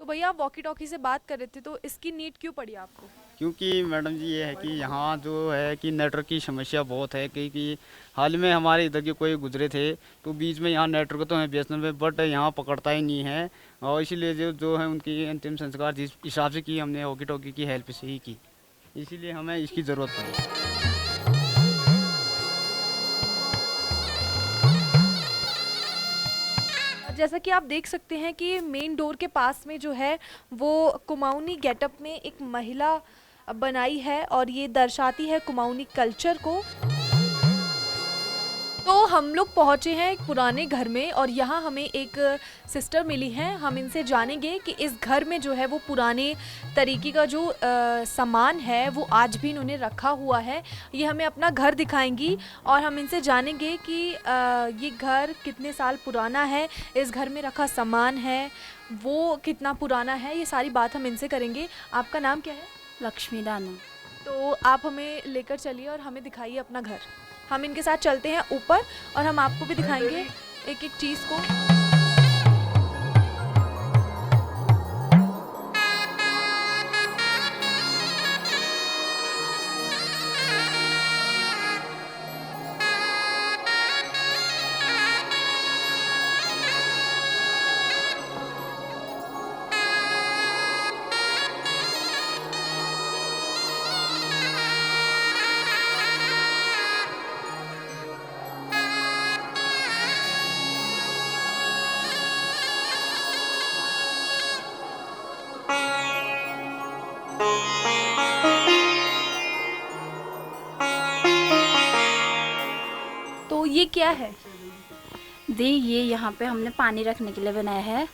तो भैया आप वॉकी टॉकी से बात कर रहे थे, तो इसकी नीड क्यों पड़ी आपको? क्योंकि मैडम जी ये है कि यहाँ जो है कि नेटवर्क की समस्या बहुत है, क्योंकि हाल में हमारे इधर के कोई गुजरे थे तो बीच में यहाँ नेटवर्क तो है बीएसएनएल में, बट यहाँ पकड़ता ही नहीं है। और इसीलिए जो जो है उनकी अंतिम संस्कार जिस हिसाब से की हमने वॉकी टॉकी की हेल्प से ही की, इसीलिए हमें इसकी ज़रूरत पड़ी। जैसा कि आप देख सकते हैं कि मेन डोर के पास में जो है वो कुमाऊनी गेटअप में एक महिला बनाई है और ये दर्शाती है कुमाऊनी कल्चर को। तो हम लोग पहुँचे हैं एक पुराने घर में और यहाँ हमें एक सिस्टर मिली हैं। हम इनसे जानेंगे कि इस घर में जो है वो पुराने तरीके का जो सामान है वो आज भी इन्होंने रखा हुआ है। ये हमें अपना घर दिखाएंगी और हम इनसे जानेंगे कि ये घर कितने साल पुराना है, इस घर में रखा सामान है वो कितना पुराना है, ये सारी बात हम इनसे करेंगे। आपका नाम क्या है? लक्ष्मी दानव। तो आप हमें लेकर चलिए और हमें दिखाइए अपना घर। हम इनके साथ चलते हैं ऊपर और हम आपको भी दिखाएंगे एक एक चीज़ को। तो ये क्या है? दी ये यहाँ पे हमने पानी रखने के लिए बनाया है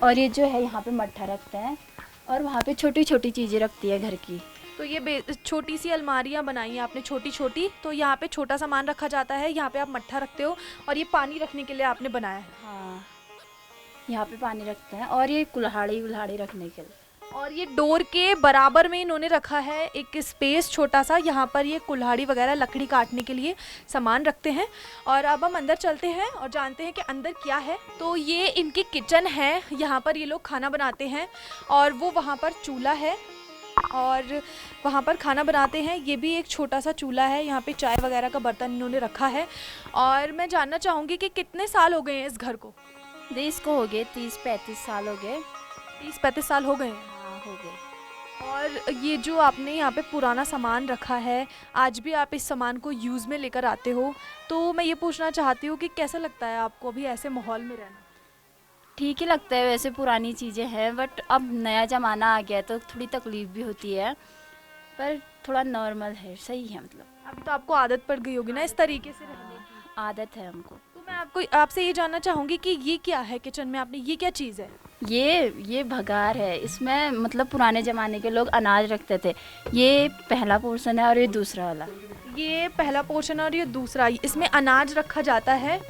और ये जो है यहाँ पे मट्ठा रखते हैं और वहाँ पे छोटी छोटी चीज़ें रखती है घर की। तो ये छोटी सी अलमारियाँ बनाई हैं आपने छोटी छोटी, तो यहाँ पे छोटा सामान रखा जाता है, यहाँ पे आप मट्ठा रखते हो और ये पानी रखने के लिए आपने बनाया है। हाँ, यहाँ पे पानी रखते हैं और ये कुल्हाड़ी वुल्हाड़ी रखने के लिए। और ये डोर के बराबर में इन्होंने रखा है एक स्पेस छोटा सा, यहाँ पर ये कुल्हाड़ी वगैरह लकड़ी काटने के लिए सामान रखते हैं। और अब हम अंदर चलते हैं और जानते हैं कि अंदर क्या है। तो ये इनकी किचन है, यहाँ पर ये लोग खाना बनाते हैं और वो वहाँ पर चूल्हा है और वहाँ पर खाना बनाते हैं। ये भी एक छोटा सा चूल्हा है, यहाँ पे चाय वगैरह का बर्तन इन्होंने रखा है। और मैं जानना चाहूँगी कि कितने साल हो गए हैं इस घर को? दी इसको हो गए 30-35 साल हो गए। 30-35 साल हो गए हैं। हाँ, हो गए। और ये जो आपने यहाँ पे पुराना सामान रखा है, आज भी आप इस सामान को यूज़ में लेकर आते हो, तो मैं ये पूछना चाहती हूँ कि कैसा लगता है आपको अभी ऐसे माहौल में रहना? ठीक ही लगता है, वैसे पुरानी चीज़ें हैं बट अब नया ज़माना आ गया है तो थोड़ी तकलीफ़ भी होती है, पर थोड़ा नॉर्मल है, सही है मतलब। अभी तो आपको आदत पड़ गई होगी ना इस तरीके से रहने की। आदत है हमको। तो मैं आपसे ये जानना चाहूँगी कि ये क्या है किचन में आपने, ये क्या चीज़ है? ये भगार है, इसमें मतलब पुराने ज़माने के लोग अनाज रखते थे। ये पहला पोर्शन है और ये दूसरा वाला। ये पहला पोर्शन और ये दूसरा, इसमें अनाज रखा जाता है।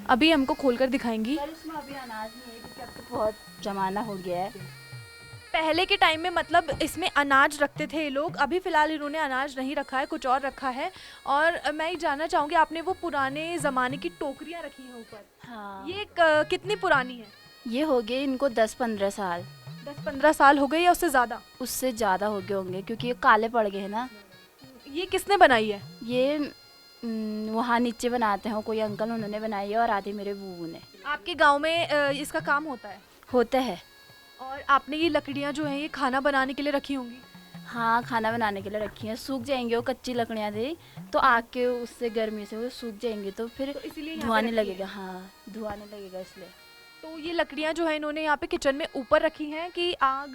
अभी हमको खोलकर दिखाएंगी। पर इसमें अभी अनाज नहीं है क्योंकि अब तो बहुत ज़माना हो गया है। पहले के टाइम में मतलब इसमें अनाज रखते थे ये लोग, अभी फ़िलहाल इन्होंने अनाज नहीं रखा है, कुछ और रखा है। और मैं ये जानना चाहूँगी, आपने वो पुराने ज़माने की टोकरियाँ रखी हैं ऊपर, हाँ, ये कितनी पुरानी है? ये हो गए इनको 10-15 साल। 10-15 साल हो गए या उससे ज़्यादा? उससे ज़्यादा हो गए होंगे क्योंकि ये काले पड़ गए हैं ना। ये किसने बनाई है? ये वहाँ नीचे बनाते हैं कोई अंकल, उन्होंने बनाई है और आधी मेरे बूबू ने। आपके गांव में इसका काम होता है? होता है। और आपने ये लकड़ियाँ जो हैं ये खाना बनाने के लिए रखी होंगी? हाँ, खाना बनाने के लिए रखी हैं। सूख जाएंगे, वो कच्ची लकड़ियाँ थी तो आग के उससे गर्मी से वो सूख जाएंगी तो फिर तो इसीलिए यहाँ पे धुआं नहीं रखी है। लगेगा। हाँ, धुआं नहीं लगेगा इसलिए। तो ये लकड़ियाँ जो है इन्होंने यहाँ पे किचन में ऊपर रखी हैं कि आग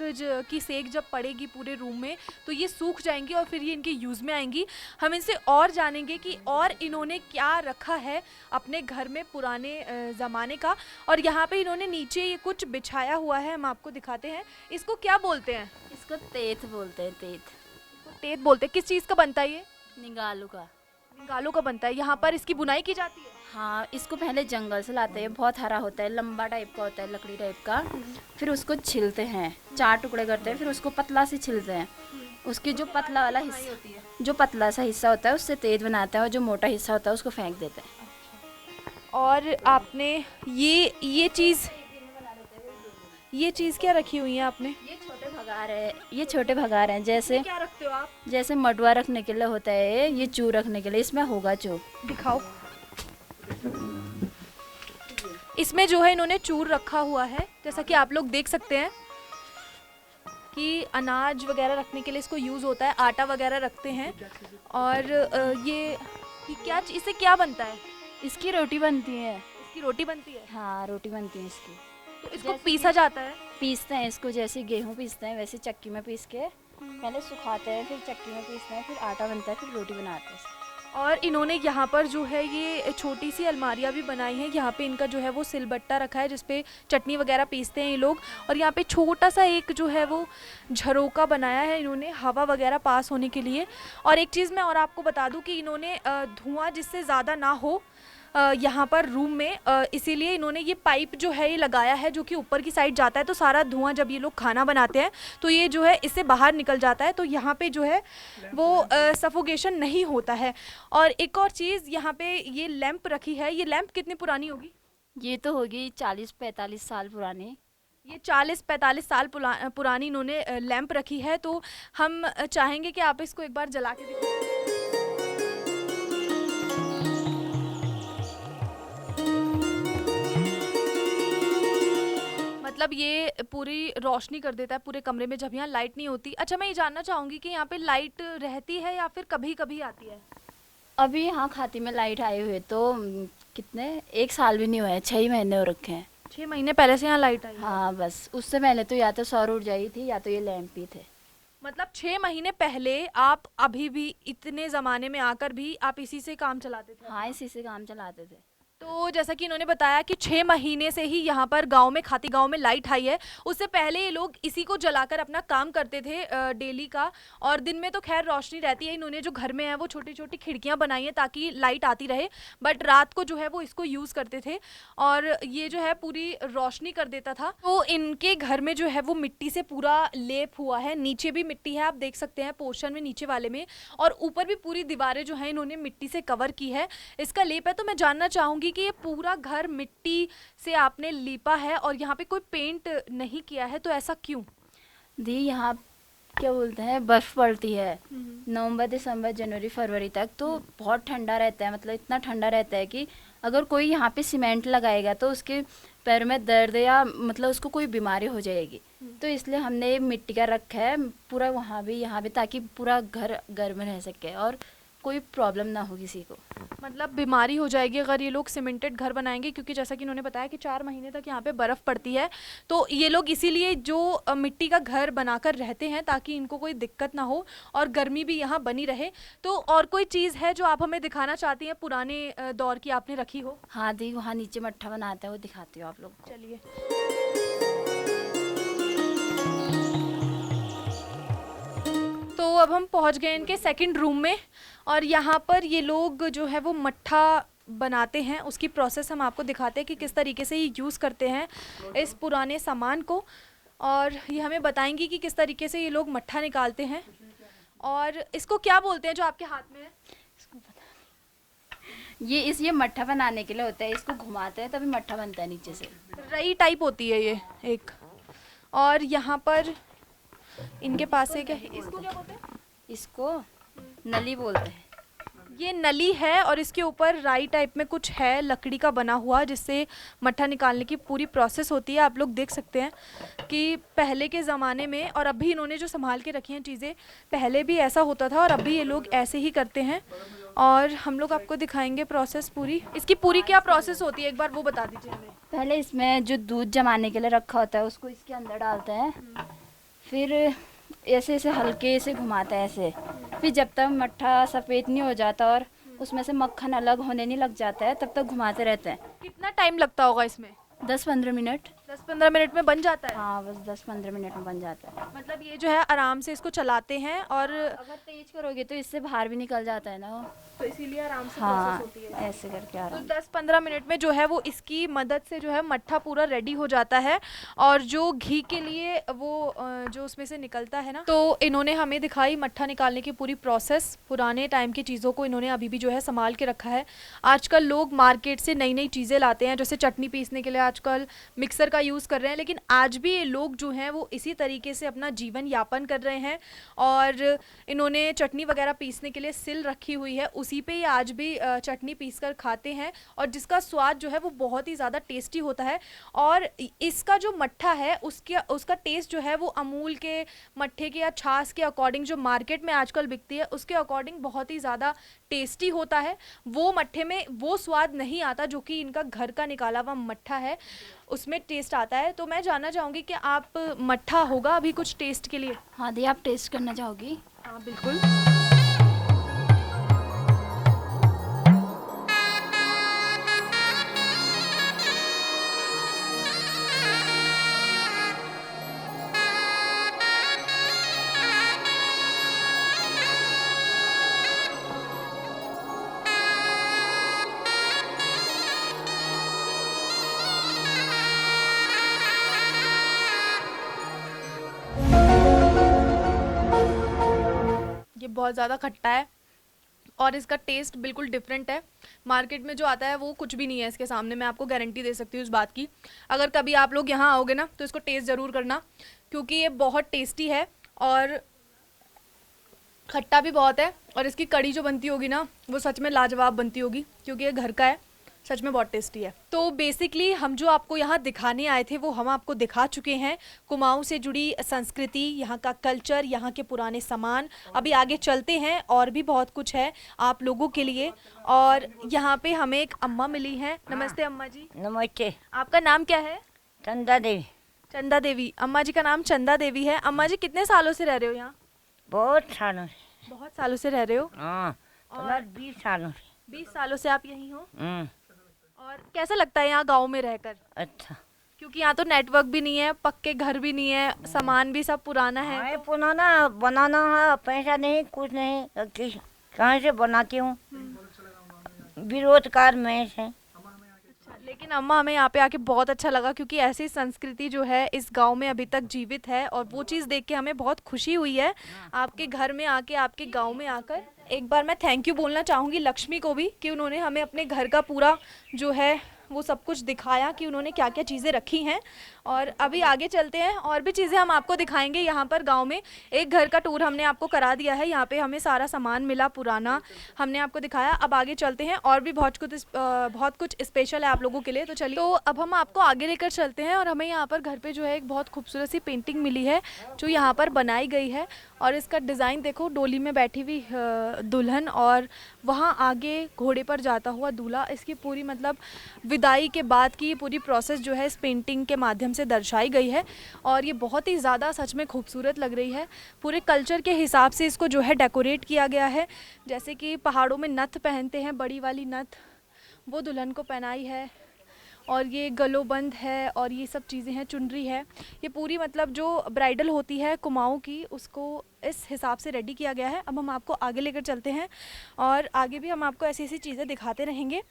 की सेक जब पड़ेगी पूरे रूम में तो ये सूख जाएंगी और फिर ये इनके यूज़ में आएंगी। हम इनसे और जानेंगे कि और इन्होंने क्या रखा है अपने घर में पुराने ज़माने का। और यहाँ पे इन्होंने नीचे ये कुछ बिछाया हुआ है, हम आपको दिखाते हैं। इसको क्या बोलते हैं? इसको तेत बोलते हैं, तेत। इसको तेत बोलते हैं। किस चीज़ का बनता है ये? निगालू का। निगालों का बनता है। यहाँ पर इसकी बुनाई की जाती है? हाँ, इसको पहले जंगल से लाते हैं, बहुत हरा होता है, लंबा टाइप का होता है, लकड़ी टाइप का। फिर उसको छिलते हैं, 4 टुकड़े करते हैं, फिर उसको पतला से छिलते हैं। उसकी जो पतला वाला हिस्सा, जो पतला सा हिस्सा होता है उससे तेज बनाता है और जो मोटा हिस्सा होता है उसको फेंक देते हैं। और आपने ये चीज़ ये चीज़ क्या रखी हुई है आपने? ये छोटे भगार है, ये छोटे भगार हैं। जैसे क्या रखते हो आप? जैसे मडुआ रखने के लिए होता है, ये चू रखने के लिए, इसमें होगा चू। दिखाओ। इसमें जो है इन्होंने चूर रखा हुआ है, जैसा कि आप लोग देख सकते हैं कि अनाज वगैरह रखने के लिए इसको यूज़ होता है, आटा वगैरह रखते हैं। और ये क्या, इससे क्या बनता है? इसकी रोटी बनती है। इसकी रोटी बनती है? हाँ, रोटी बनती है इसकी। तो इसको पीसा जाता है? पीसते हैं इसको, जैसे गेहूँ पीसते हैं वैसे चक्की में पीस के पहले सुखाते हैं, फिर चक्की में पीसते हैं, फिर आटा बनता है, फिर रोटी बनाते हैं। और इन्होंने यहाँ पर जो है ये छोटी सी अलमारियाँ भी बनाई हैं। यहाँ पे इनका जो है वो सिलबट्टा रखा है जिसपे चटनी वगैरह पीसते हैं ये लोग। और यहाँ पे छोटा सा एक जो है वो झरोका बनाया है इन्होंने हवा वगैरह पास होने के लिए। और एक चीज़ मैं और आपको बता दूँ कि इन्होंने धुआं जिससे ज़्यादा ना हो यहाँ पर रूम में, इसीलिए इन्होंने ये पाइप जो है ये लगाया है जो कि ऊपर की साइड जाता है। तो सारा धुआं जब ये लोग खाना बनाते हैं तो ये जो है इससे बाहर निकल जाता है, तो यहाँ पे जो है वो सफोकेशन नहीं होता है। और एक और चीज़, यहाँ पे ये लैंप रखी है। ये लैंप कितनी पुरानी होगी? ये तो होगी 40-45 साल पुरानी। ये 40-45 साल पुरानी इन्होंने लैंप रखी है। तो हम चाहेंगे कि आप इसको एक बार जला के दिखाएं। मतलब ये पूरी रोशनी कर देता है पूरे कमरे में जब यहाँ लाइट नहीं होती। अच्छा, मैं ये जानना चाहूँगी कि यहाँ पे लाइट रहती है या फिर कभी कभी आती है? अभी यहाँ खाती में लाइट आई हुई है तो कितने 1 साल भी नहीं हुआ है, 6 महीने हो रखे हैं। 6 महीने पहले से यहाँ लाइट आई है? हाँ बस, उससे पहले तो या तो सौर ऊर्जा ही थी या तो ये लैंप ही थे। मतलब 6 महीने पहले आप अभी भी इतने ज़माने में आकर भी आप इसी से काम चलाते थे? हाँ, इसी से काम चलाते थे। तो जैसा कि इन्होंने बताया कि 6 महीने से ही यहाँ पर गांव में, खाती गांव में लाइट आई है। उससे पहले ये लोग इसी को जलाकर अपना काम करते थे डेली का। और दिन में तो खैर रोशनी रहती है। इन्होंने जो घर में है वो छोटी छोटी खिड़कियाँ बनाई हैं ताकि लाइट आती रहे, बट रात को जो है वो इसको यूज़ करते थे और ये जो है पूरी रोशनी कर देता था। तो इनके घर में जो है वो मिट्टी से पूरा लेप हुआ है, नीचे भी मिट्टी है, आप देख सकते हैं पोर्शन में नीचे वाले में, और ऊपर भी पूरी दीवारें जो है इन्होंने मिट्टी से कवर की है, इसका लेप है। तो मैं जानना चाहूँगी कि ये पूरा घर मिट्टी से आपने लीपा है और यहाँ पे कोई पेंट नहीं किया है, तो ऐसा क्यों? दी यहाँ क्या बोलते हैं, बर्फ़ पड़ती है नवंबर दिसंबर जनवरी फरवरी तक, तो बहुत ठंडा रहता है। मतलब इतना ठंडा रहता है कि अगर कोई यहाँ पे सीमेंट लगाएगा तो उसके पैर में दर्द या मतलब उसको कोई बीमारी हो जाएगी। तो इसलिए हमने मिट्टी का रखा है पूरा वहाँ भी यहाँ भी, ताकि पूरा घर गर्म रह सके और कोई प्रॉब्लम ना हो किसी को। मतलब बीमारी हो जाएगी अगर ये लोग सीमेंटेड घर बनाएंगे, क्योंकि जैसा कि इन्होंने बताया कि 4 महीने तक यहाँ पे बर्फ़ पड़ती है। तो ये लोग इसीलिए जो मिट्टी का घर बनाकर रहते हैं ताकि इनको कोई दिक्कत ना हो और गर्मी भी यहाँ बनी रहे। तो और कोई चीज़ है जो आप हमें दिखाना चाहती हैं पुराने दौर की आपने रखी हो? हाँ दी, वहाँ नीचे मट्ठा बनाता है, वो दिखाती हूँ आप लोग। चलिए। तो अब हम पहुँच गए इनके सेकंड रूम में और यहाँ पर ये लोग जो है वो मट्ठा बनाते हैं, उसकी प्रोसेस हम आपको दिखाते हैं कि किस तरीके से ये यूज़ करते हैं इस पुराने सामान को, और ये हमें बताएंगी कि किस तरीके से ये लोग मट्ठा निकालते हैं। और इसको क्या बोलते हैं जो आपके हाथ में है? इसको पता नहीं। ये मट्ठा बनाने के लिए होता है, इसको घुमाते हैं तभी मट्ठा बनता है नीचे से। रई टाइप होती है ये एक। और यहाँ पर इनके पास एक है, इसको क्या बोलते हैं? इसको नली बोलते हैं। ये नली है और इसके ऊपर राई टाइप में कुछ है लकड़ी का बना हुआ, जिससे मट्ठा निकालने की पूरी प्रोसेस होती है। आप लोग देख सकते हैं कि पहले के ज़माने में और अभी इन्होंने जो संभाल के रखी हैं चीज़ें, पहले भी ऐसा होता था और अभी ये लोग ऐसे ही करते हैं। और हम लोग आपको दिखाएंगे प्रोसेस पूरी। इसकी पूरी क्या प्रोसेस होती है एक बार वो बता दीजिए हमें। पहले इसमें जो दूध जमाने के लिए रखा होता है उसको इसके अंदर डालते हैं, फिर ऐसे ऐसे हल्के से घुमाता है ऐसे, फिर जब तक मट्ठा सफ़ेद नहीं हो जाता और उसमें से मक्खन अलग होने नहीं लग जाता है तब तक घुमाते रहते हैं। कितना टाइम लगता होगा इसमें? 10-15 मिनट। 10-15 मिनट में बन जाता है? हाँ बस 10-15 मिनट में बन जाता है। मतलब ये जो है आराम से इसको चलाते हैं और अगर तेज करोगे तो इससे बाहर भी निकल जाता है ना, तो इसीलिए आराम से हाँ प्रोसेस होती है। ऐसे करके तो आराम। 10-15 मिनट में जो है वो इसकी मदद से जो है मट्ठा पूरा रेडी हो जाता है। और जो घी के लिए वो जो उसमें से निकलता है ना, तो इन्होंने हमें दिखाई मट्ठा निकालने की पूरी प्रोसेस। पुराने टाइम की चीज़ों को इन्होंने अभी भी जो है संभाल के रखा है। आजकल लोग मार्केट से नई नई चीज़ें लाते हैं, जैसे चटनी पीसने के लिए आजकल मिक्सर का यूज़ कर रहे हैं, लेकिन आज भी ये लोग जो हैं वो इसी तरीके से अपना जीवन यापन कर रहे हैं। और इन्होंने चटनी वगैरह पीसने के लिए सिल रखी हुई है, उसी पे ही आज भी चटनी पीस कर खाते हैं, और जिसका स्वाद जो है वो बहुत ही ज़्यादा टेस्टी होता है। और इसका जो मट्ठा है उसका टेस्ट जो है वो अमूल के मट्ठे के या छाछ के अकॉर्डिंग जो मार्केट में आजकल बिकती है उसके अकॉर्डिंग बहुत ही ज़्यादा टेस्टी होता है। वो मट्ठे में वो स्वाद नहीं आता जो कि इनका घर का निकाला हुआ मट्ठा है, उसमें टेस्ट आता है। तो मैं जानना चाहूँगी कि आप मट्ठा होगा अभी कुछ टेस्ट के लिए? हाँ दी, आप टेस्ट करना चाहोगी? हाँ बिल्कुल। ये बहुत ज़्यादा खट्टा है और इसका टेस्ट बिल्कुल डिफरेंट है। मार्केट में जो आता है वो कुछ भी नहीं है इसके सामने, मैं आपको गारंटी दे सकती हूँ इस बात की। अगर कभी आप लोग यहाँ आओगे ना तो इसको टेस्ट ज़रूर करना, क्योंकि ये बहुत टेस्टी है और खट्टा भी बहुत है। और इसकी कड़ी जो बनती होगी ना वो सच में लाजवाब बनती होगी, क्योंकि ये घर का है, सच में बहुत टेस्टी है। तो बेसिकली हम जो आपको यहाँ दिखाने आए थे वो हम आपको दिखा चुके हैं। कुमाऊं से जुड़ी संस्कृति, यहाँ का कल्चर, यहाँ के पुराने सामान। अभी आगे चलते हैं और भी बहुत कुछ है आप लोगों के लिए। और यहाँ पे हमें एक अम्मा मिली हैं। नमस्ते अम्मा जी। नमस्ते। आपका नाम क्या है? चंदा देवी। चंदा देवी। अम्मा जी का नाम चंदा देवी है। अम्मा जी कितने सालों से रह रहे हो यहाँ? बहुत सालों से। बहुत सालों से रह रहे हो? हाँ, और 20 सालों से। 20 सालों से आप यहीं हो? हम्म। और कैसा लगता है यहाँ गाँव में रहकर? अच्छा। क्योंकि यहाँ तो नेटवर्क भी नहीं है, पक्के घर भी नहीं है, सामान भी सब पुराना है। हाँ, पुराना बनाना है, पैसा नहीं, कुछ नहीं, कहाँ से बनाती हूँ? बेरोजगार में से। लेकिन अम्मा हमें यहाँ पे आके बहुत अच्छा लगा, क्योंकि ऐसी संस्कृति जो है इस गांव में अभी तक जीवित है, और वो चीज़ देख के हमें बहुत खुशी हुई है आपके घर में आके, आपके गांव में आकर। एक बार मैं थैंक यू बोलना चाहूँगी लक्ष्मी को भी, कि उन्होंने हमें अपने घर का पूरा जो है वो सब कुछ दिखाया कि उन्होंने क्या क्या चीज़ें रखी हैं। और अभी आगे चलते हैं और भी चीज़ें हम आपको दिखाएंगे। यहाँ पर गांव में एक घर का टूर हमने आपको करा दिया है, यहाँ पे हमें सारा सामान मिला पुराना, हमने आपको दिखाया। अब आगे चलते हैं और भी बहुत कुछ स्पेशल है आप लोगों के लिए। तो चलिए, तो अब हम आपको आगे लेकर चलते हैं। और हमें यहाँ पर घर पे जो है एक बहुत खूबसूरत सी पेंटिंग मिली है जो यहाँ पर बनाई गई है, और इसका डिज़ाइन देखो, डोली में बैठी हुई दुल्हन और वहाँ आगे घोड़े पर जाता हुआ दूल्हा। इसकी पूरी मतलब विदाई के बाद की ये पूरी प्रोसेस जो है इस पेंटिंग के माध्यम से दर्शाई गई है, और ये बहुत ही ज़्यादा सच में खूबसूरत लग रही है। पूरे कल्चर के हिसाब से इसको जो है डेकोरेट किया गया है। जैसे कि पहाड़ों में नथ पहनते हैं, बड़ी वाली नथ वो दुल्हन को पहनाई है, और ये गलोबंद है, और ये सब चीज़ें हैं, चुनरी है। ये पूरी मतलब जो ब्राइडल होती है कुमाऊं की, उसको इस हिसाब से रेडी किया गया है। अब हम आपको आगे लेकर चलते हैं और आगे भी हम आपको ऐसी ऐसी चीज़ें दिखाते रहेंगे।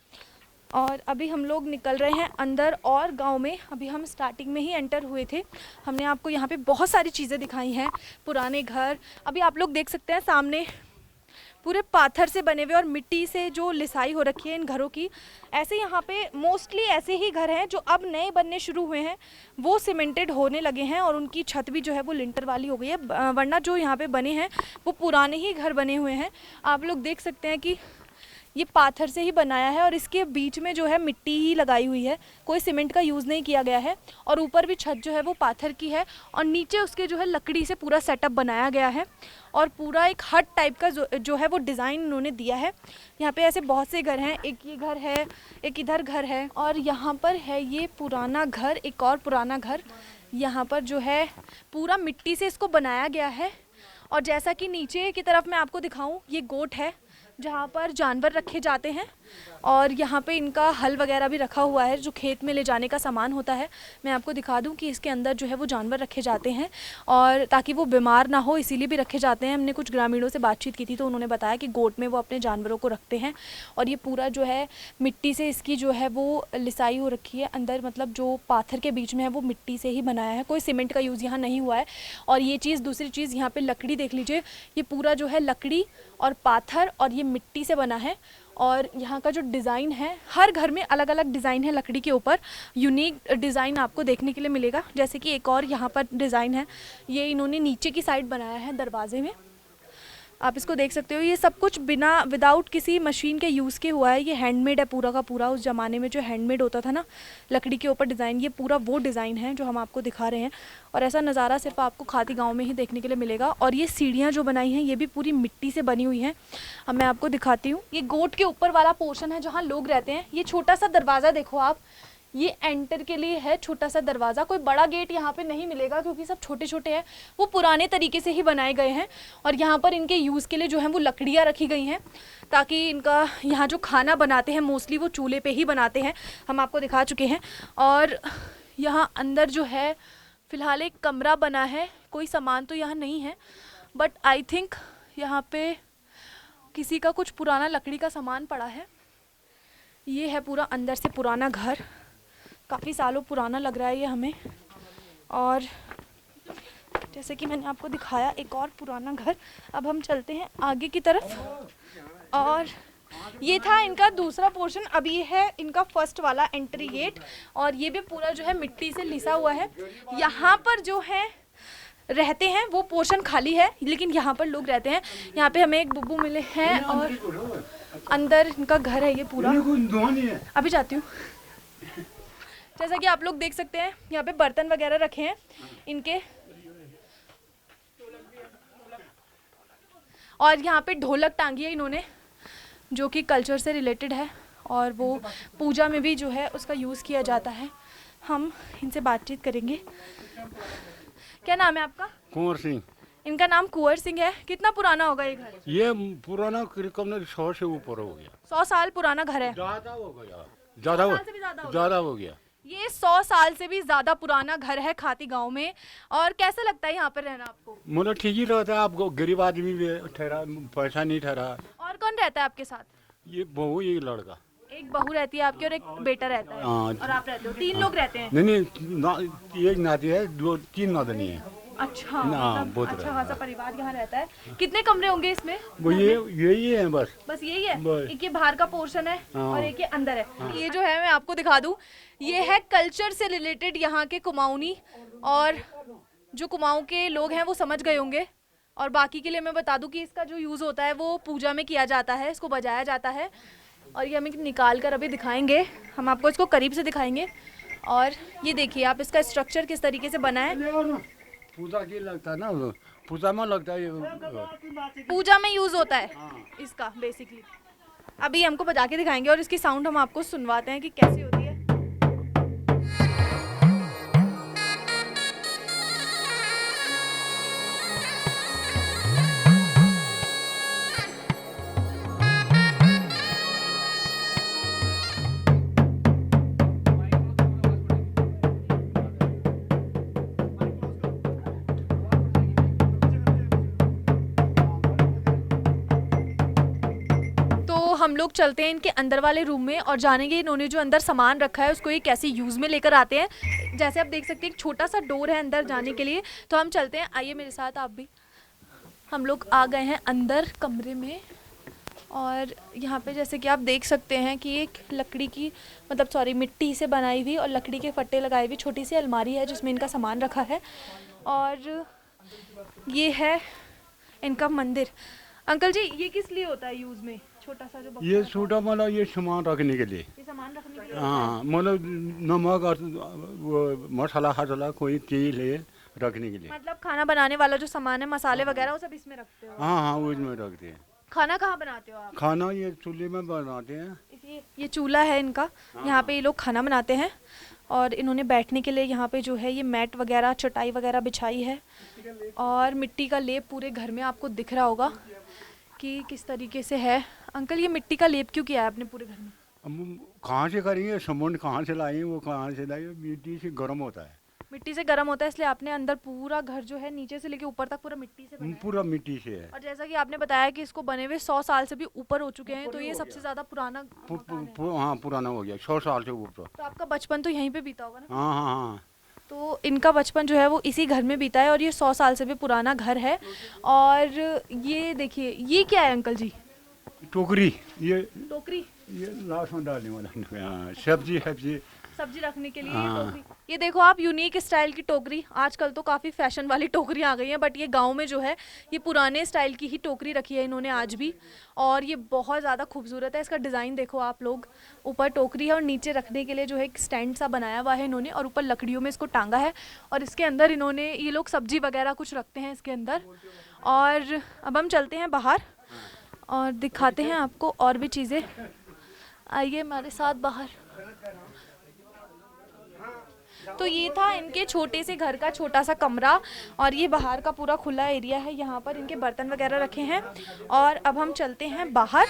और अभी हम लोग निकल रहे हैं अंदर और गांव में। अभी हम स्टार्टिंग में ही एंटर हुए थे। हमने आपको यहाँ पे बहुत सारी चीज़ें दिखाई हैं, पुराने घर। अभी आप लोग देख सकते हैं सामने पूरे पाथर से बने हुए और मिट्टी से जो लिसाई हो रखी है इन घरों की। ऐसे यहाँ पे मोस्टली ऐसे ही घर हैं जो अब नए बनने शुरू हुए हैं, वो सीमेंटेड होने लगे हैं और उनकी छत भी जो है वो लिंटर वाली हो गई है, वरना जो यहाँ पे बने हैं वो पुराने ही घर बने हुए हैं। आप लोग देख सकते हैं कि ये पाथर से ही बनाया है, और इसके बीच में जो है मिट्टी ही लगाई हुई है, कोई सीमेंट का यूज़ नहीं किया गया है। और ऊपर भी छत जो है वो पाथर की है, और नीचे उसके जो है लकड़ी से पूरा सेटअप बनाया गया है, और पूरा एक हट टाइप का जो है वो डिज़ाइन उन्होंने दिया है। यहाँ पे ऐसे बहुत से घर हैं, एक ये घर है, एक इधर घर है, और यहाँ पर है ये पुराना घर, एक और पुराना घर। यहाँ पर जो है पूरा मिट्टी से इसको बनाया गया है। और जैसा कि नीचे की तरफ मैं आपको दिखाऊं, ये गोट है जहाँ पर जानवर रखे जाते हैं, और यहाँ पे इनका हल वगैरह भी रखा हुआ है जो खेत में ले जाने का सामान होता है। मैं आपको दिखा दूँ कि इसके अंदर जो है वो जानवर रखे जाते हैं, और ताकि वो बीमार ना हो इसीलिए भी रखे जाते हैं। हमने कुछ ग्रामीणों से बातचीत की थी तो उन्होंने बताया कि गोट में वो अपने जानवरों को रखते हैं। और ये पूरा जो है मिट्टी से इसकी जो है वो लिसाई हो रखी है अंदर, मतलब जो पाथर के बीच में है वो मिट्टी से ही बनाया है, कोई सीमेंट का यूज़ यहाँ नहीं हुआ है। और ये चीज़, दूसरी चीज़, यहाँ पर लकड़ी देख लीजिए, ये पूरा जो है लकड़ी और पाथर और ये मिट्टी से बना है। और यहाँ का जो डिज़ाइन है, हर घर में अलग अलग डिज़ाइन है लकड़ी के ऊपर, यूनिक डिज़ाइन आपको देखने के लिए मिलेगा। जैसे कि एक और यहाँ पर डिज़ाइन है, ये इन्होंने नीचे की साइड बनाया है दरवाजे में, आप इसको देख सकते हो। ये सब कुछ विदाउट किसी मशीन के यूज़ के हुआ है, ये हैंडमेड है पूरा का पूरा। उस ज़माने में जो हैंडमेड होता था ना लकड़ी के ऊपर डिज़ाइन, ये पूरा वो डिज़ाइन है जो हम आपको दिखा रहे हैं। और ऐसा नज़ारा सिर्फ आपको खाती गांव में ही देखने के लिए मिलेगा। और ये सीढ़ियाँ जो बनाई हैं ये भी पूरी मिट्टी से बनी हुई हैं। अब मैं आपको दिखाती हूँ, ये गोट के ऊपर वाला पोर्शन है जहाँ लोग रहते हैं। ये छोटा सा दरवाज़ा देखो आप, ये एंटर के लिए है छोटा सा दरवाज़ा। कोई बड़ा गेट यहाँ पे नहीं मिलेगा क्योंकि सब छोटे छोटे हैं, वो पुराने तरीके से ही बनाए गए हैं। और यहाँ पर इनके यूज़ के लिए जो है वो लकड़ियाँ रखी गई हैं, ताकि इनका यहाँ जो खाना बनाते हैं मोस्टली वो चूल्हे पे ही बनाते हैं, हम आपको दिखा चुके हैं। और यहाँ अंदर जो है फ़िलहाल एक कमरा बना है, कोई सामान तो यहाँ नहीं है, बट आई थिंक यहाँ पे किसी का कुछ पुराना लकड़ी का सामान पड़ा है। ये है पूरा अंदर से पुराना घर, काफ़ी सालों पुराना लग रहा है ये हमें। और जैसे कि मैंने आपको दिखाया एक और पुराना घर। अब हम चलते हैं आगे की तरफ। और ये था इनका दूसरा पोर्शन, अब ये है इनका फर्स्ट वाला एंट्री गेट। और ये भी पूरा जो है मिट्टी से लिसा हुआ है। यहाँ पर जो है रहते हैं वो पोर्शन खाली है, लेकिन यहाँ पर लोग रहते हैं। यहाँ पे हमें एक बुब्बू मिले हैं और अंदर इनका घर है ये पूरा। अभी जाती हूँ। जैसा कि आप लोग देख सकते हैं यहाँ पे बर्तन वगैरह रखे हैं इनके, और यहाँ पे ढोलक टांगी है इन्होंने जो कि कल्चर से रिलेटेड है, और वो पूजा में भी जो है उसका यूज़ किया जाता है। हम इनसे बातचीत करेंगे। क्या नाम है आपका? कुंवर सिंह। इनका नाम कुंवर सिंह है। कितना पुराना होगा ये घर? ये पुराना करीब 100 से ऊपर हो गया। 100 साल पुराना घर है। ज्यादा हो गया, 100 साल से भी ज्यादा हो गया। ये 100 साल से भी ज्यादा पुराना घर है खाती गांव में। और कैसा लगता है यहाँ पर रहना आपको? मतलब ठीक ही रहता है, आपको गरीब आदमी भी ठहरा, पैसा नहीं ठहरा। और कौन रहता है आपके साथ? ये बहू, ये लड़का। एक बहू रहती है आपकी और एक बेटा रहता है। हाँ। और आप रहते हो? 3 लोग रहते हैं? नहीं, एक नाती है, 2-3 नातनी है। अच्छा, बहुत मतलब अच्छा खासा परिवार यहाँ रहता है। कितने कमरे होंगे इसमें? वो यही है बस यही है। बस। एक ये बाहर का पोर्शन है हाँ। और एक ये अंदर है। ये जो है मैं आपको दिखा दूं, ये है कल्चर से रिलेटेड यहाँ के कुमाऊनी, और जो कुमाऊं के लोग हैं वो समझ गए होंगे। और बाकी के लिए मैं बता दूं कि इसका जो यूज़ होता है वो पूजा में किया जाता है, इसको बजाया जाता है। और ये हमें निकाल कर अभी दिखाएंगे, हम आपको इसको करीब से दिखाएंगे। और ये देखिए आप, इसका स्ट्रक्चर किस तरीके से बना है। पूजा की लगता है ना, पूजा में लगता है, पूजा में यूज़ होता है इसका बेसिकली। अभी हमको बजा के दिखाएंगे और इसकी साउंड हम आपको सुनवाते हैं कि कैसी होती है। हम लोग चलते हैं इनके अंदर वाले रूम में और जानेंगे इन्होंने जो अंदर सामान रखा है उसको ये कैसे यूज़ में लेकर आते हैं। जैसे आप देख सकते हैं एक छोटा सा डोर है अंदर जाने के लिए, तो हम चलते हैं, आइए मेरे साथ आप भी। हम लोग आ गए हैं अंदर कमरे में, और यहाँ पे जैसे कि आप देख सकते हैं कि एक लकड़ी की मिट्टी से बनाई हुई और लकड़ी के फट्टे लगाई हुई छोटी सी अलमारी है जिसमें इनका सामान रखा है। और ये है इनका मंदिर। अंकल जी, ये किस लिए होता है यूज़ में? छोटा सा जो बक्सा ये छोटा मतलब ये सामान रखने के लिए। ये सामान रखने के लिए? हाँ, मतलब नमक और वो मसाला हसाला कोई चीज है रखने के लिए। मतलब खाना बनाने वाला जो सामान है, मसाले वगैरह, वो सब इसमें रखते हो? हाँ, वो इसमें रखते हैं। खाना कहाँ बनाते हो आप? खाना ये चूल्हे में बनाते हैं। ये चूल्हा है इनका, यहाँ पे ये लोग खाना बनाते हैं। और इन्होंने बैठने के लिए यहाँ पे जो है ये मैट वगैरह, चटाई वगैरह बिछाई है। और मिट्टी का लेप पूरे घर में आपको दिख रहा होगा कि किस तरीके से है। अंकल, ये मिट्टी का लेप क्यों किया है आपने पूरे घर में? हम कहाँ से करेंगे, सीमेंट कहाँ से लाएंगे, वो कहाँ से लाएंगे, मिट्टी से गर्म होता है। मिट्टी से गर्म होता है, इसलिए आपने अंदर पूरा घर जो है नीचे से लेके ऊपर तक पूरा मिट्टी से बनाया है। पूरा मिट्टी से है। और जैसा कि आपने बताया कि इसको बने हुए 100 साल से भी ऊपर हो चुके हैं, तो ये सबसे ज़्यादा पुराना मकान है। हाँ, पुराना हो गया, 100 साल से ऊपर। तो आपका बचपन तो यहीं पे बीता होगा ना? हाँ हाँ हाँ। तो इनका बचपन जो है वो इसी घर में बीता है, और ये 100 साल से भी पुराना घर है। और ये देखिए, ये क्या है अंकल जी? टोकरी ये टोकरी लहसुन डालने वाला। हाँ, सब्जी सब्जी। सब्जी रखने के लिए हाँ। टोकरी। ये देखो आप, यूनिक स्टाइल की टोकरी। आजकल तो काफ़ी फैशन वाली टोकरी आ गई है, बट ये गांव में जो है ये पुराने स्टाइल की ही टोकरी रखी है इन्होंने आज भी, और ये बहुत ज़्यादा खूबसूरत है। इसका डिज़ाइन देखो आप लोग, ऊपर टोकरी है और नीचे रखने के लिए जो है एक स्टैंड सा बनाया हुआ है इन्होंने, और ऊपर लकड़ियों में इसको टांगा है, और इसके अंदर इन्होंने, ये लोग सब्जी वगैरह कुछ रखते हैं इसके अंदर। और अब हम चलते हैं बाहर और दिखाते हैं आपको और भी चीज़ें। आइए हमारे साथ बाहर। तो ये था इनके छोटे से घर का छोटा सा कमरा, और ये बाहर का पूरा खुला एरिया है। यहाँ पर इनके बर्तन वगैरह रखे हैं, और अब हम चलते हैं बाहर।